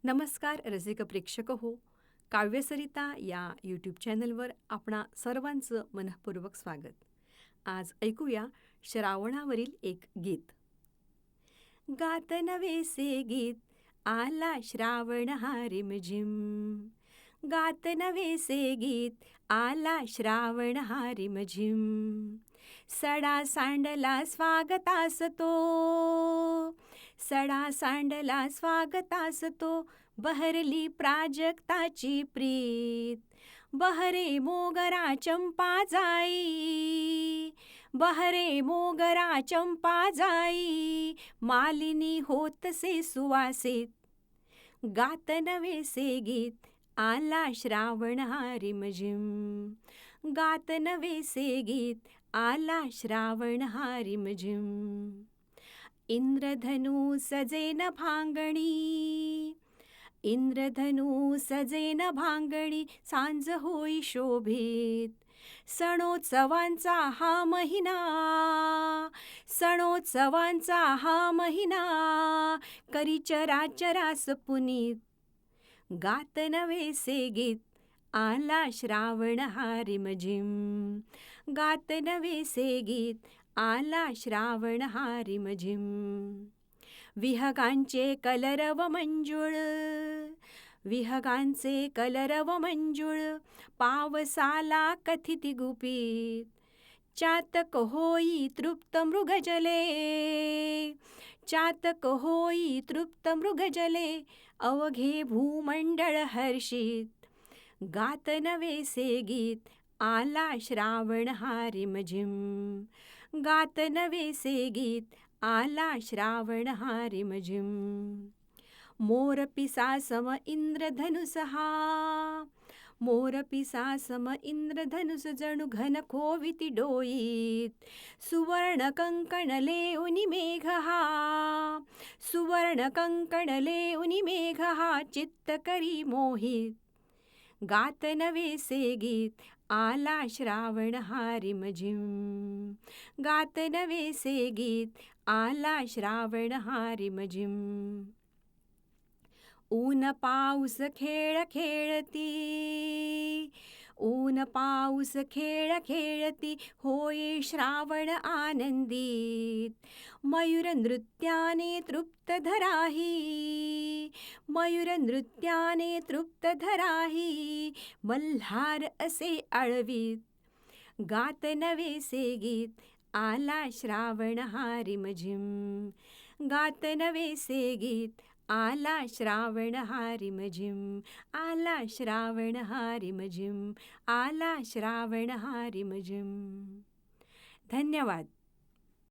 नमस्कार रसिक प्रेक्षक हो. काव्यसरिता या यूट्यूब चॅनलवर आपणा सर्वांचं मनःपूर्वक स्वागत. आज ऐकूया श्रावणावरील एक गीत. गात नवेसे गीत आला श्रावण हा रिमझिम. गात नवेसे गीत आला श्रावण हा रिमझिम. सडा सांडला स्वागतास तो, सडा सांडला स्वागतास तो. बहरली प्राजक्ताची प्रीत, बहरे मोगरा चंपा जाई, बहरे मोगरा चंपा जाई. मालिनी होतसे सुवासित. गात नवेसे गीत आला श्रावण हा रिमझिम. गात नवेसे गीत आला श्रावण हा रिमझिम. इंद्रधनु सजेन भांगणी, इंद्रधनु सजेन भांगणी. सांज होई शोभित. सणोत्सवांचा हा महिना, सणोत्सवांचा हा महिना. करी चराचरास पुनीत. गात नवेसे गीत आला श्रावण हा रिमझिम. गात नवेसे गीत आला श्रावण हा रिमझिम. विहगांचे कलरव मंजुळ, विहगांचे कलरव मंजुळ. पावसाला कथिती गुपित. चातक होई तृप्त मृगजले, चातक होई तृप्त मृगजले. अवघे भूमंडळ हर्षित. गात नवेसे गीत आला श्रावण हा रिमझिम. गात नवेसे गीत आला श्रावण हा रिमझिम. मोर पिसासम इंद्रधनुष हा, मोर पिसासम इंद्रधनुष. जणू घन खोविती डोईत. सुवर्ण कंकण लेऊनी मेघ हा, सुवर्ण कंकण लेऊनी मेघ हा. चित्त करी मोहित. गात नवेसे गीत आला श्रावण हा रिमझिम. गात नवेसे गीत आला श्रावण हा रिमझिम. ऊन पाऊस खेळ खेळती, ऊन पाऊस खेळ खेळती. होय श्रावण आनंदित. मयूर नृत्याने तृप्त धराही, मयूर नृत्याने तृप्त धराही. मल्हार असे आळवीत. गात नवेसे गीत आला श्रावण हा रिमझिम. गात नवेसे गीत आला श्रावण हा रिमझिम. आला श्रावण हा रिमझिम. आला श्रावण हा रिमझिम. धन्यवाद.